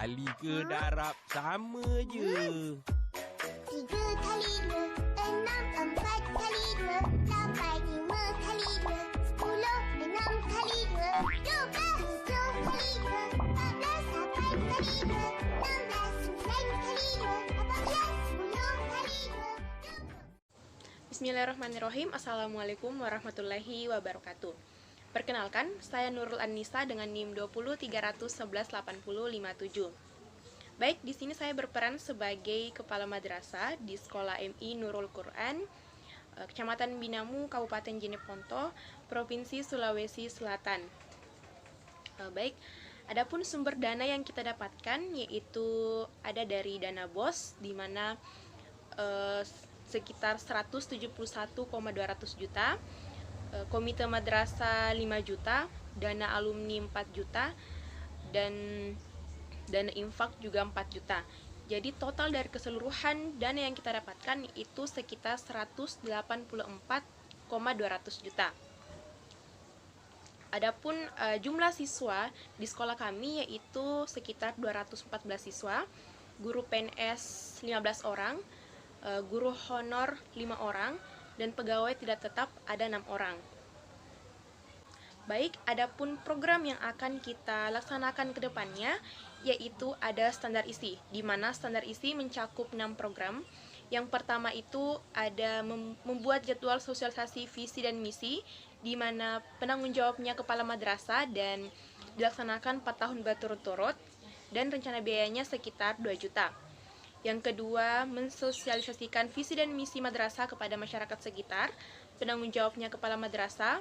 kali ke darab sama je. 3 kali 2, 6, 4 kali 2, 8, 5 kali 2, 10, 6 kali 2, 12, 7 kali 2, 14, 8 kali 2, 16, 9 kali 2, 18, 10 kali 2. Bismillahirrahmanirrahim. Assalamualaikum warahmatullahi wabarakatuh. Perkenalkan, saya Nurul An-Nisa dengan NIM 20 311 80 57. Baik, di sini saya berperan sebagai Kepala Madrasah di Sekolah MI Nurul Quran, Kecamatan Binamu, Kabupaten Jeneponto, Provinsi Sulawesi Selatan. Baik, adapun sumber dana yang kita dapatkan yaitu ada dari dana BOS, di mana sekitar 171,200 juta, komite madrasah 5 juta, dana alumni 4 juta, dan dana infak juga 4 juta. Jadi total dari keseluruhan dana yang kita dapatkan itu sekitar 184,200 juta. Adapun jumlah siswa di sekolah kami yaitu sekitar 214 siswa, guru PNS 15 orang, guru honor 5 orang, dan pegawai tidak tetap ada 6 orang. Baik, adapun program yang akan kita laksanakan ke depannya yaitu ada standar isi, di mana standar isi mencakup 6 program. Yang pertama itu ada membuat jadwal sosialisasi visi dan misi, di mana penanggung jawabnya kepala madrasah dan dilaksanakan 4 tahun berturut-turut, dan rencana biayanya sekitar 2 juta. Yang kedua, mensosialisasikan visi dan misi madrasah kepada masyarakat sekitar, penanggung jawabnya kepala madrasah,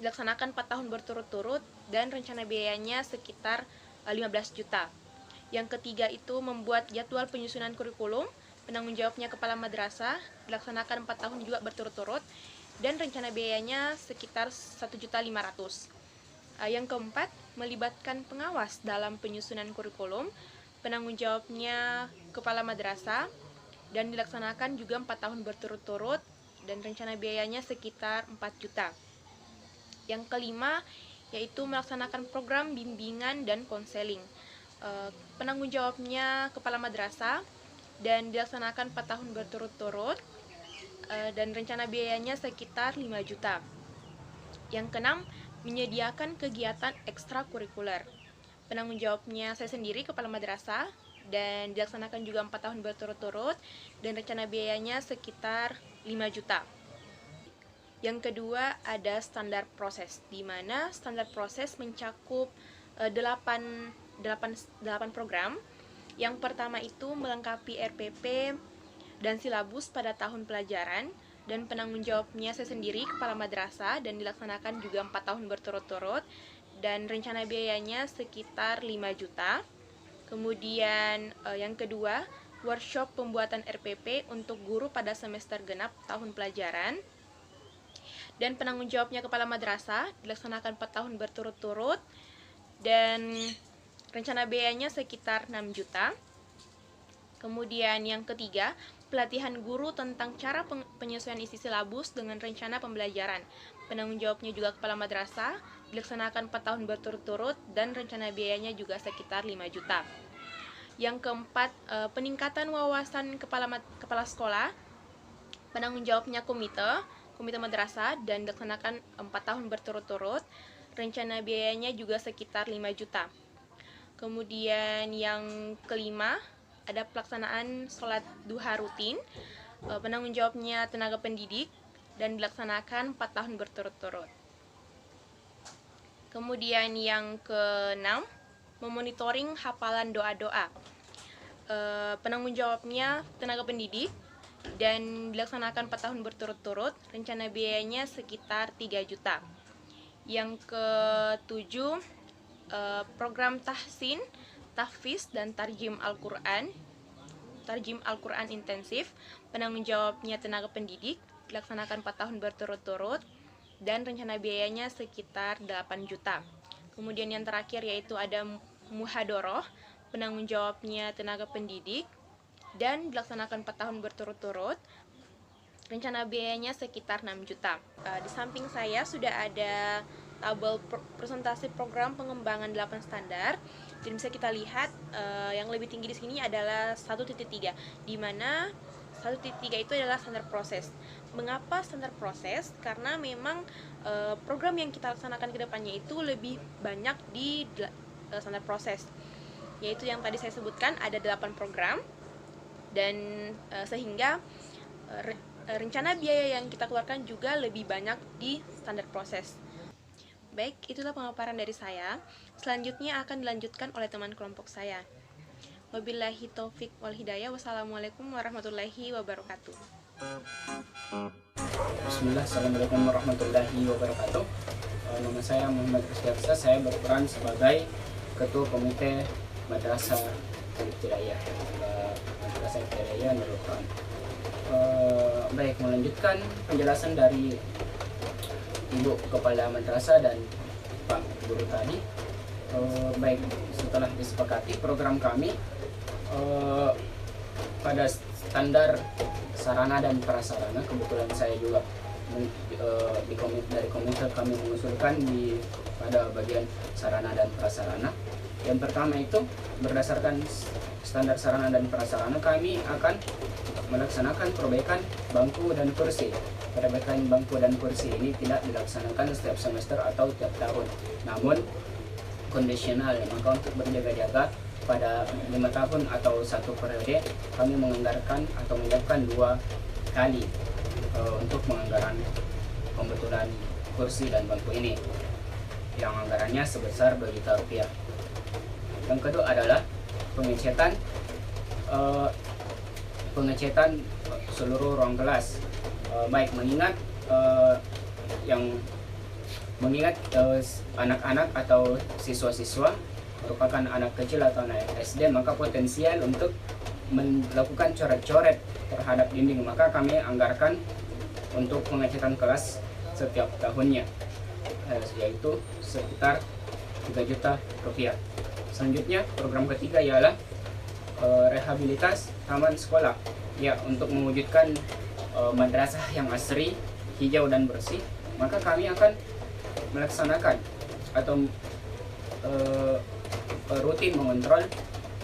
dilaksanakan 4 tahun berturut-turut, dan rencana biayanya sekitar 15 juta. Yang ketiga itu membuat jadwal penyusunan kurikulum, penanggung jawabnya kepala madrasah, dilaksanakan 4 tahun juga berturut-turut, dan rencana biayanya sekitar 1.500.000. Yang keempat, melibatkan pengawas dalam penyusunan kurikulum, penanggung jawabnya kepala madrasah, dan dilaksanakan juga 4 tahun berturut-turut, dan rencana biayanya sekitar 4 juta. Yang kelima, yaitu melaksanakan program bimbingan dan konseling. Penanggung jawabnya kepala madrasah, dan dilaksanakan 4 tahun berturut-turut, dan rencana biayanya sekitar 5 juta. Yang keenam, menyediakan kegiatan ekstrakurikuler. Penanggung jawabnya saya sendiri, kepala madrasah, dan dilaksanakan juga 4 tahun berturut-turut, dan rencana biayanya sekitar 5 juta. Yang kedua ada standar proses, di mana standar proses mencakup 8 program. Yang pertama itu melengkapi RPP dan silabus pada tahun pelajaran, dan penanggung jawabnya saya sendiri, kepala madrasah, dan dilaksanakan juga 4 tahun berturut-turut, dan rencana biayanya sekitar 5 juta. Kemudian yang kedua, workshop pembuatan RPP untuk guru pada semester genap tahun pelajaran, dan penanggung jawabnya kepala madrasah, dilaksanakan 4 tahun berturut-turut, dan rencana biayanya sekitar 6 juta. Kemudian yang ketiga, pelatihan guru tentang cara penyesuaian isi silabus dengan rencana pembelajaran. Penanggung jawabnya juga kepala madrasah, dilaksanakan 4 tahun berturut-turut, dan rencana biayanya juga sekitar 5 juta. Yang keempat, peningkatan wawasan kepala sekolah, penanggung jawabnya komite madrasah, dan dilaksanakan 4 tahun berturut-turut, rencana biayanya juga sekitar 5 juta. Kemudian yang kelima, ada pelaksanaan sholat duha rutin, penanggung jawabnya tenaga pendidik, dan dilaksanakan 4 tahun berturut-turut. Kemudian yang keenam, memonitoring hafalan doa-doa, penanggung jawabnya tenaga pendidik, dan dilaksanakan 4 tahun berturut-turut, rencana biayanya sekitar 3 juta. Yang ketujuh, program tahsin, tahfiz, dan tarjim Al-Quran intensif, penanggung jawabnya tenaga pendidik, dilaksanakan 4 tahun berturut-turut, dan rencana biayanya sekitar 8 juta. Kemudian yang terakhir yaitu ada muhadoroh, penanggung jawabnya tenaga pendidik, dan dilaksanakan 4 tahun berturut-turut, rencana biayanya sekitar 6 juta. Di samping saya sudah ada tabel presentasi program pengembangan 8 standar, Dan bisa kita lihat yang lebih tinggi di sini adalah 1.3, di mana 1.3 itu adalah standar proses. Mengapa standar proses? Karena memang program yang kita laksanakan ke depannya itu lebih banyak di standar proses, yaitu yang tadi saya sebutkan ada 8 program, dan sehingga rencana biaya yang kita keluarkan juga lebih banyak di standar proses. Baik, itulah pemaparan dari saya. Selanjutnya akan dilanjutkan oleh teman kelompok saya. Wabillahi taufik wal hidayah. Wassalamualaikum warahmatullahi wabarakatuh. Bismillah, assalamualaikum warahmatullahi wabarakatuh. Nama saya Muhammad Rusdiaksa. Saya berperan sebagai Ketua Komite Madrasah Ibtidaiyah Nurul Quran. Baik, melanjutkan penjelasan dari Ibu Kepala Madrasah dan Pak Guru tadi. Baik, setelah disepakati program kami pada standar sarana dan prasarana, kebetulan saya juga dari komite kami mengusulkan pada bagian sarana dan prasarana. Yang pertama itu berdasarkan standar sarana dan prasarana, kami akan melaksanakan perbaikan bangku dan kursi. Perbaikan bangku dan kursi ini tidak dilaksanakan setiap semester atau tiap tahun, namun kondisional. Maka untuk berjaga-jaga pada 5 tahun atau 1 periode, kami menganggarkan atau menyiapkan 2 kali untuk penganggaran pembetulan kursi dan bangku ini, yang anggarannya sebesar 2 juta rupiah. Yang kedua adalah pengecetan seluruh ruang kelas. Baik, mengingat anak-anak atau siswa-siswa merupakan anak kecil atau anak SD, maka potensial untuk melakukan coret-coret terhadap dinding, maka kami anggarkan untuk pengecetan kelas setiap tahunnya, yaitu sekitar 3 juta rupiah. Selanjutnya, program ketiga ialah rehabilitas taman sekolah, ya, untuk mewujudkan madrasah yang asri, hijau dan bersih. Maka kami akan melaksanakan atau rutin mengontrol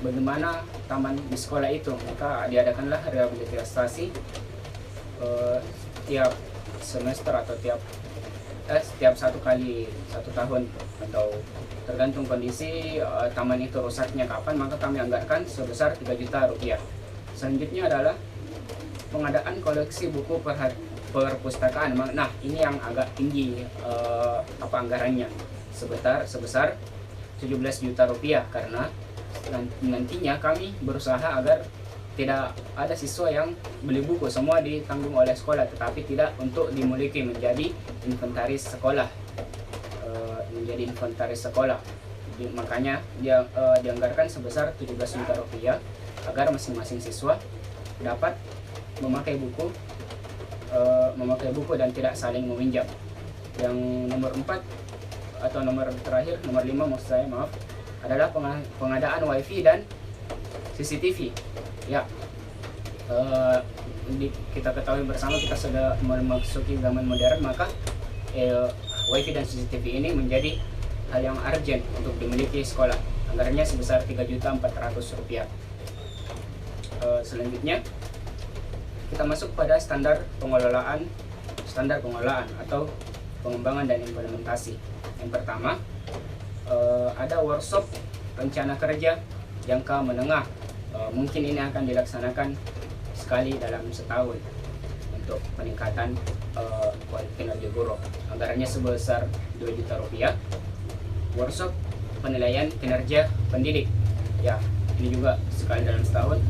bagaimana taman di sekolah itu. Maka diadakanlah rehabilitasi tiap semester atau setiap 1 kali 1 tahun, atau tergantung kondisi taman itu rusaknya kapan, maka kami anggarkan sebesar 3 juta rupiah. Selanjutnya adalah pengadaan koleksi buku perpustakaan. Nah, ini yang agak tinggi anggarannya, sebesar 17 juta rupiah, karena nantinya kami berusaha agar tidak ada siswa yang beli buku, semua ditanggung oleh sekolah, tetapi tidak untuk dimiliki menjadi inventaris sekolah. Makanya dia dianggarkan sebesar 17 juta rupiah agar masing-masing siswa dapat memakai buku dan tidak saling meminjam. Yang nomor 4 atau nomor terakhir, nomor 5 maksud saya, maaf, adalah pengadaan wifi dan CCTV. Ya, kita ketahui bersama kita sudah memasuki zaman modern, maka wifi dan CCTV ini menjadi hal yang urgent untuk dimiliki sekolah. Anggarannya sebesar 3.400.000 rupiah. Selanjutnya kita masuk pada standar pengelolaan atau pengembangan dan implementasi. Yang pertama, ada workshop rencana kerja jangka menengah. Mungkin ini akan dilaksanakan sekali dalam setahun untuk peningkatan kinerja guru. Anggarannya sebesar 2 juta rupiah. Workshop penilaian kinerja pendidik. Ya, ini juga sekali dalam setahun.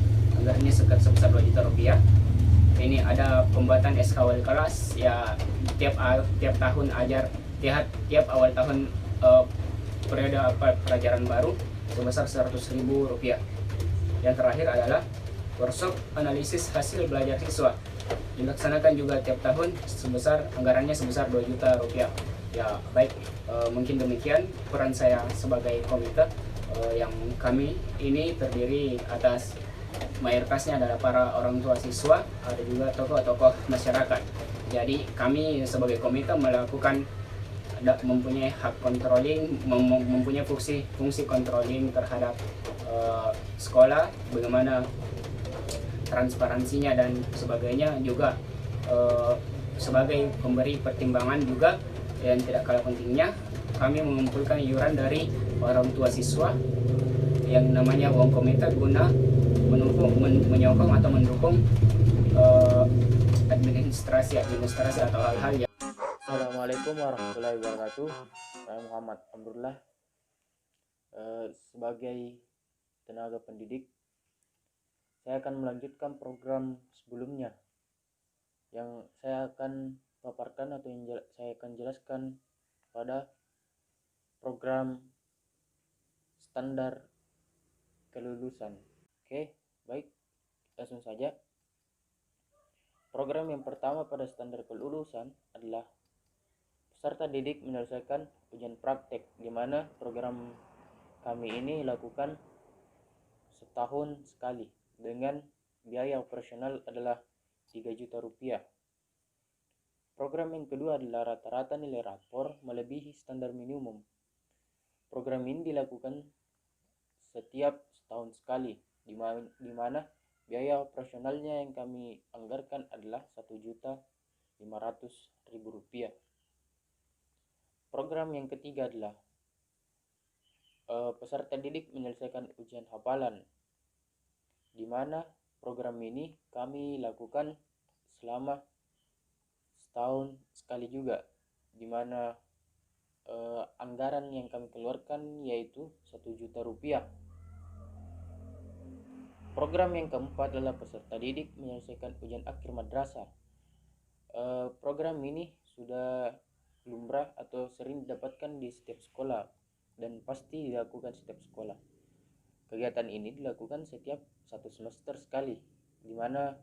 Anggarannya sebesar 2 juta rupiah. Ini ada pembuatan SK wali kelas, ya, tiap tahun tiap awal tahun periode pelajaran baru sebesar 100.000 rupiah. Yang terakhir adalah workshop analisis hasil belajar siswa, dilaksanakan juga tiap tahun anggarannya sebesar 2 juta rupiah. Ya, baik, mungkin demikian peran saya sebagai komite, yang kami ini terdiri atas mayoritasnya adalah para orang tua siswa, ada juga tokoh-tokoh masyarakat. Jadi kami sebagai komite melakukan mempunyai hak controlling, mempunyai fungsi controlling terhadap sekolah, bagaimana transparansinya dan sebagainya, juga sebagai pemberi pertimbangan juga. Dan tidak kalah pentingnya, kami mengumpulkan iuran dari orang tua siswa yang namanya uang komite guna menyokong atau mendukung administrasi atau hal-hal yang. Assalamualaikum warahmatullahi wabarakatuh. Saya Muhammad Amrullah. Sebagai tenaga pendidik, saya akan melanjutkan program sebelumnya yang saya akan paparkan atau yang saya akan jelaskan pada program standar kelulusan. Oke, baik, langsung saja. Program yang pertama pada standar kelulusan adalah peserta didik menyelesaikan ujian praktek, di mana program kami ini lakukan setahun sekali dengan biaya operasional adalah 3 juta rupiah. Program yang kedua adalah rata-rata nilai rapor melebihi standar minimum. Program ini dilakukan setiap setahun sekali, di mana biaya operasionalnya yang kami anggarkan adalah 1.500.000 rupiah. Program yang ketiga adalah peserta didik menyelesaikan ujian hafalan, di mana program ini kami lakukan selama setahun sekali juga, di mana anggaran yang kami keluarkan yaitu 1 juta rupiah. Program yang keempat adalah peserta didik menyelesaikan ujian akhir madrasah. Program ini sudah lumrah atau sering didapatkan di setiap sekolah dan pasti dilakukan setiap sekolah. Kegiatan ini dilakukan setiap 1 semester sekali, di mana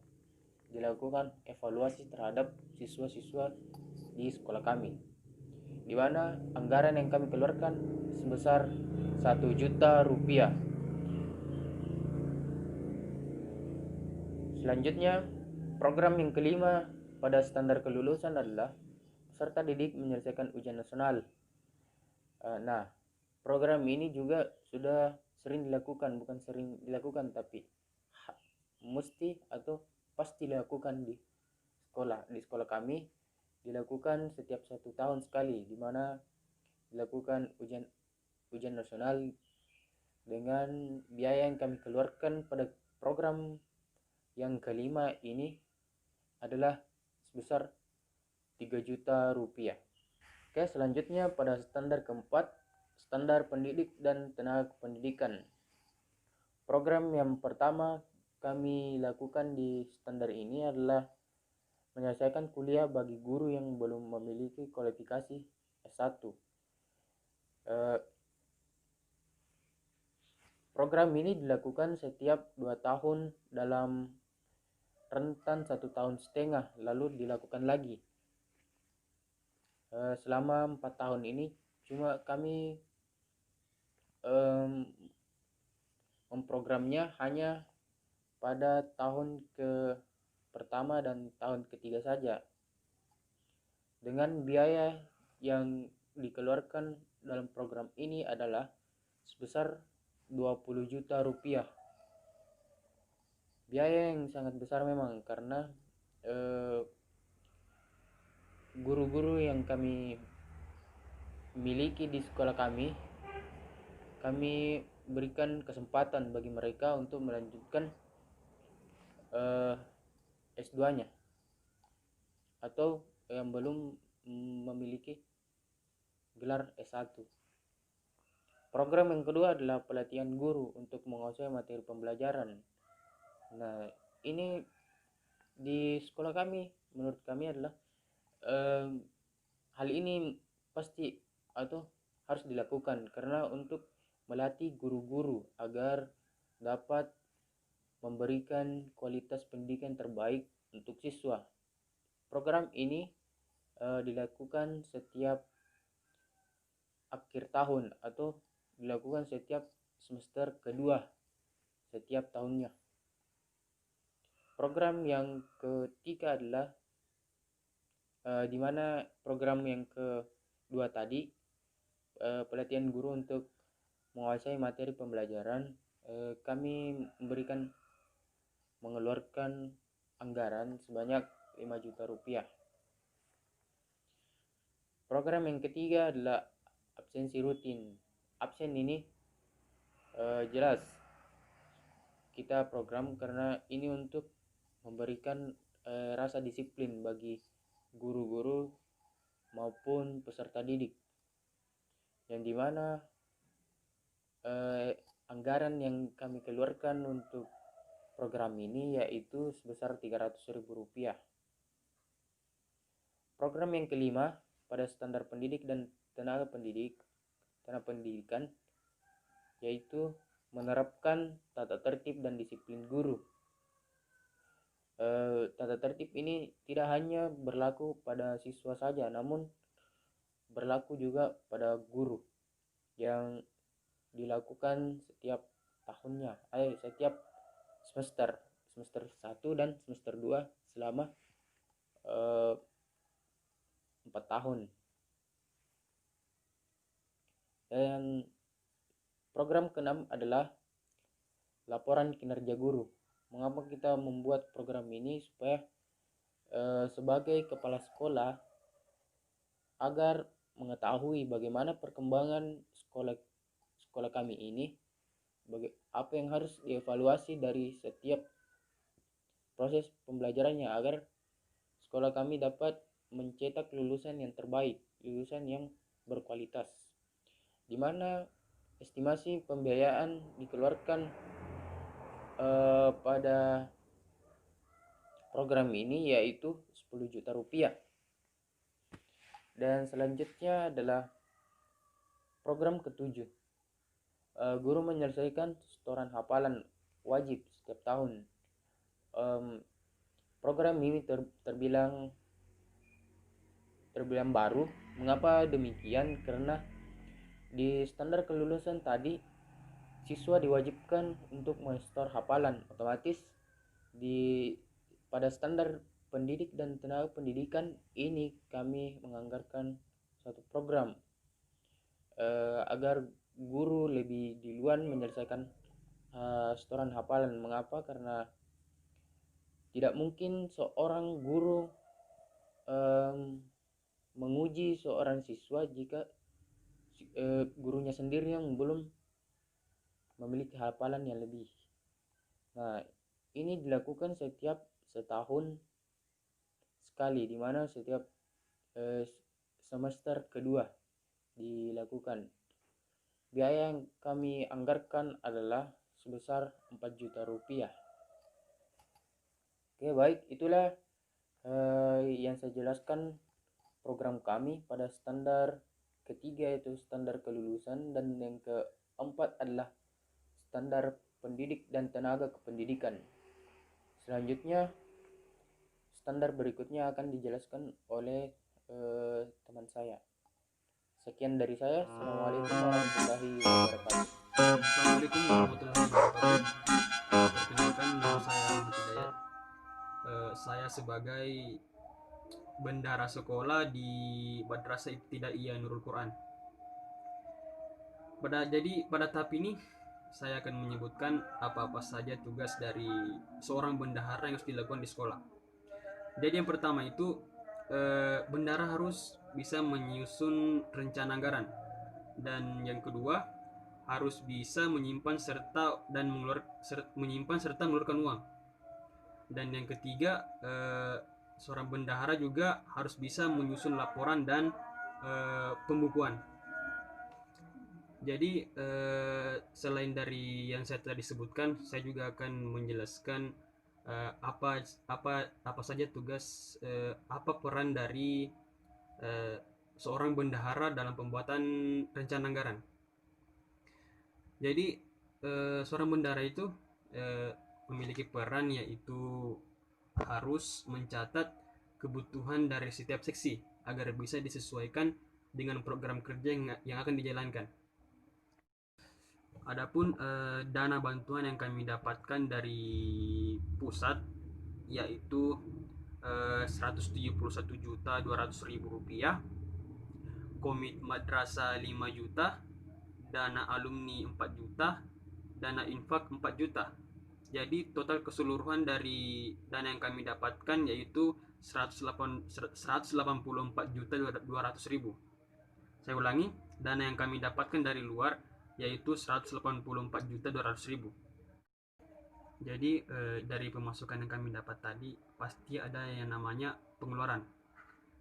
dilakukan evaluasi terhadap siswa-siswa di sekolah kami, di mana anggaran yang kami keluarkan sebesar 1 juta rupiah. Selanjutnya, program yang kelima pada standar kelulusan adalah peserta didik menyelesaikan ujian nasional. Nah, program ini juga sudah sering dilakukan, bukan sering dilakukan tapi mesti atau pasti dilakukan di sekolah. Di sekolah kami dilakukan setiap 1 tahun sekali, di mana dilakukan ujian nasional dengan biaya yang kami keluarkan pada program yang kelima ini adalah sebesar 3 juta rupiah. Oke, selanjutnya pada standar keempat, standar pendidik dan tenaga pendidikan. Program yang pertama kami lakukan di standar ini adalah menyelesaikan kuliah bagi guru yang belum memiliki kualifikasi S1. Program ini dilakukan setiap 2 tahun dalam rentan 1,5 tahun, lalu dilakukan lagi. Selama 4 tahun ini cuma kami memprogramnya hanya pada tahun ke pertama dan tahun ketiga saja, dengan biaya yang dikeluarkan dalam program ini adalah sebesar 20 juta rupiah. Biaya yang sangat besar memang, karena guru-guru yang kami miliki di sekolah kami berikan kesempatan bagi mereka untuk melanjutkan S2-nya atau yang belum memiliki gelar S1. Program yang kedua adalah pelatihan guru untuk menguasai materi pembelajaran. Nah, ini di sekolah kami, menurut kami adalah hal ini pasti atau harus dilakukan, karena untuk melatih guru-guru agar dapat memberikan kualitas pendidikan terbaik untuk siswa. Program ini dilakukan setiap akhir tahun atau dilakukan setiap semester kedua setiap tahunnya. Program yang ketiga adalah di mana program yang 2 tadi, pelatihan guru untuk menguasai materi pembelajaran, kami mengeluarkan anggaran sebanyak 5 juta rupiah. Program yang ketiga adalah absensi rutin. Absen ini jelas kita program karena ini untuk memberikan rasa disiplin bagi guru-guru maupun peserta didik, yang dimana anggaran yang kami keluarkan untuk program ini yaitu sebesar 300.000 rupiah. Program yang kelima pada standar pendidik dan tenaga pendidikan yaitu menerapkan tata tertib dan disiplin guru. Tata tertib ini tidak hanya berlaku pada siswa saja, namun berlaku juga pada guru yang dilakukan setiap tahunnya, setiap semester 1 dan semester 2 selama 4 tahun. Dan program ke-6 adalah laporan kinerja guru. Mengapa kita membuat program ini? Supaya sebagai kepala sekolah agar mengetahui bagaimana perkembangan sekolah kami ini, apa yang harus dievaluasi dari setiap proses pembelajarannya agar sekolah kami dapat mencetak lulusan yang terbaik, lulusan yang berkualitas, di mana estimasi pembiayaan dikeluarkan pada program ini yaitu 10 juta rupiah. Dan selanjutnya adalah program ke-7. Guru menyelesaikan setoran hafalan wajib setiap tahun. Program ini terbilang baru. Mengapa demikian? Karena di standar kelulusan tadi siswa diwajibkan untuk menyetor hafalan. Otomatis pada standar pendidik dan tenaga pendidikan ini kami menganggarkan suatu program agar guru lebih duluan menyelesaikan setoran hafalan. Mengapa? Karena tidak mungkin seorang guru menguji seorang siswa jika gurunya sendiri yang belum memiliki hafalan yang lebih. Nah, ini dilakukan setiap setahun sekali, di mana setiap semester kedua dilakukan. Biaya yang kami anggarkan adalah sebesar 4 juta rupiah. Oke, baik, itulah yang saya jelaskan program kami pada standar ketiga yaitu standar kelulusan, dan yang keempat adalah standar pendidik dan tenaga kependidikan. Selanjutnya standar berikutnya akan dijelaskan oleh teman saya. Sekian dari saya. Assalamualaikum warahmatullahi wabarakatuh. Assalamualaikum warahmatullahi wabarakatuh. Perkenalkan, nama saya Ahmad Hidayat. Saya sebagai bendahara sekolah di Madrasah Ibtidaiyah Nurul Quran. Pada tahap ini saya akan menyebutkan apa-apa saja tugas dari seorang bendahara yang harus dilakukan di sekolah. Jadi yang pertama itu bendahara harus bisa menyusun rencana anggaran, dan yang kedua harus bisa menyimpan serta mengeluarkan uang, dan yang ketiga seorang bendahara juga harus bisa menyusun laporan dan pembukuan. Jadi selain dari yang saya tadi sebutkan, saya juga akan menjelaskan apa saja tugas, apa peran dari seorang bendahara dalam pembuatan rencana anggaran. Jadi seorang bendahara itu memiliki peran, yaitu harus mencatat kebutuhan dari setiap seksi agar bisa disesuaikan dengan program kerja yang akan dijalankan. Adapun dana bantuan yang kami dapatkan dari pusat yaitu 171.200.000 rupiah, komit madrasah 5 juta, dana alumni 4 juta, dana infak 4 juta. Jadi total keseluruhan dari dana yang kami dapatkan yaitu 184 juta 200 ribu. Saya ulangi, dana yang kami dapatkan dari luar yaitu 184 juta 200 ribu. Jadi dari pemasukan yang kami dapat tadi pasti ada yang namanya pengeluaran.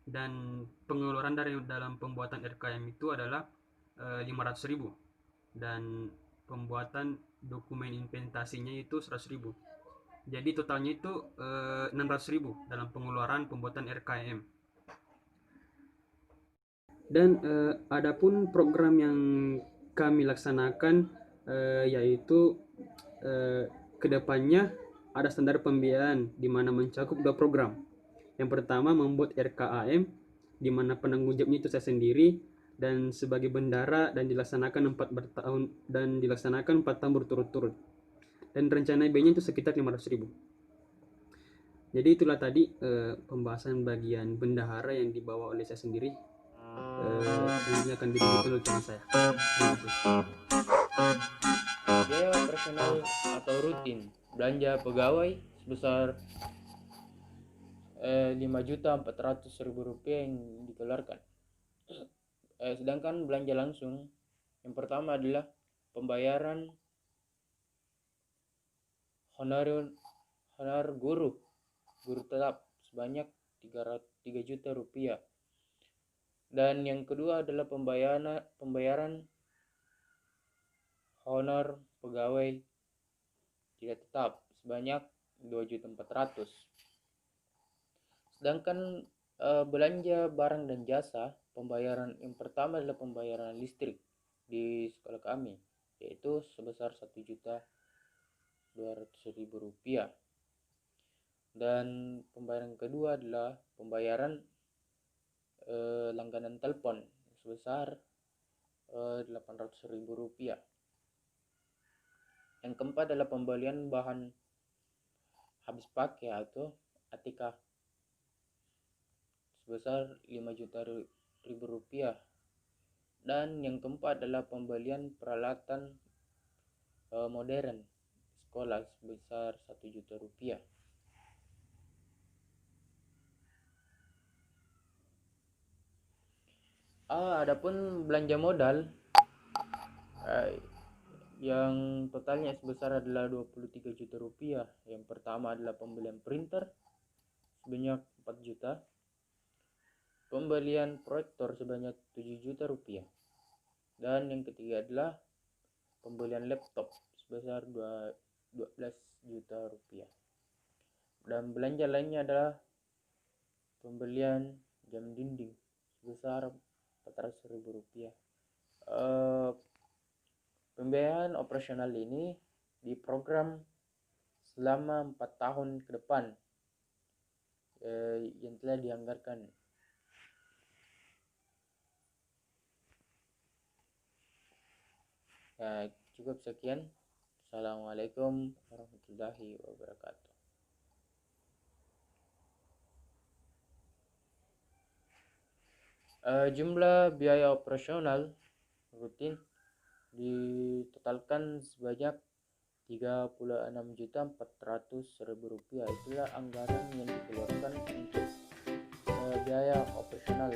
Dan pengeluaran dari dalam pembuatan RKM itu adalah 500 ribu. Dan pembuatan dokumen inventasinya itu 100 ribu. Jadi totalnya itu 600 ribu dalam pengeluaran pembuatan RKM. Dan adapun program yang kami laksanakan yaitu kedepannya ada standar pembiayaan di mana mencakup 2 program. Yang pertama membuat RKAM di mana penanggung jawabnya itu saya sendiri dan sebagai bendara dan dilaksanakan 4 tahun berturut-turut. Dan rencana B-nya itu sekitar 500 ribu. Jadi itulah tadi pembahasan bagian bendahara yang dibawa oleh saya sendiri. Ini akan ditulis oleh saya. Terima kasih. Biaya operasional atau rutin belanja pegawai sebesar 5.400.000 rupiah yang dikeluarkan. Sedangkan belanja langsung yang pertama adalah pembayaran honor guru tetap sebanyak 3 juta rupiah. Dan yang kedua adalah pembayaran honor pegawai tidak tetap sebanyak 2.400.000. Sedangkan belanja barang dan jasa, pembayaran yang pertama adalah pembayaran listrik di sekolah kami, yaitu sebesar 1.200.000 rupiah. Dan pembayaran kedua adalah pembayaran langganan telepon sebesar 800.000 rupiah. Yang keempat adalah pembelian bahan habis pakai atau ATK sebesar 5 juta rupiah. Dan yang keempat adalah pembelian peralatan modern sekolah sebesar 1 juta rupiah. Adapun belanja modal yang totalnya sebesar adalah 23 juta rupiah. Yang pertama adalah pembelian printer sebanyak 4 juta, pembelian proyektor sebanyak 7 juta rupiah, dan yang ketiga adalah pembelian laptop sebesar 12 juta rupiah. Dan belanja lainnya adalah pembelian jam dinding sebesar 400.000 rupiah. Pembiayaan operasional ini diprogram selama 4 tahun ke depan yang telah dianggarkan. Cukup sekian. Assalamualaikum warahmatullahi wabarakatuh. Jumlah biaya operasional rutin ditotalkan sebanyak 36.400.000 rupiah. Itulah anggaran yang dikeluarkan untuk biaya operasional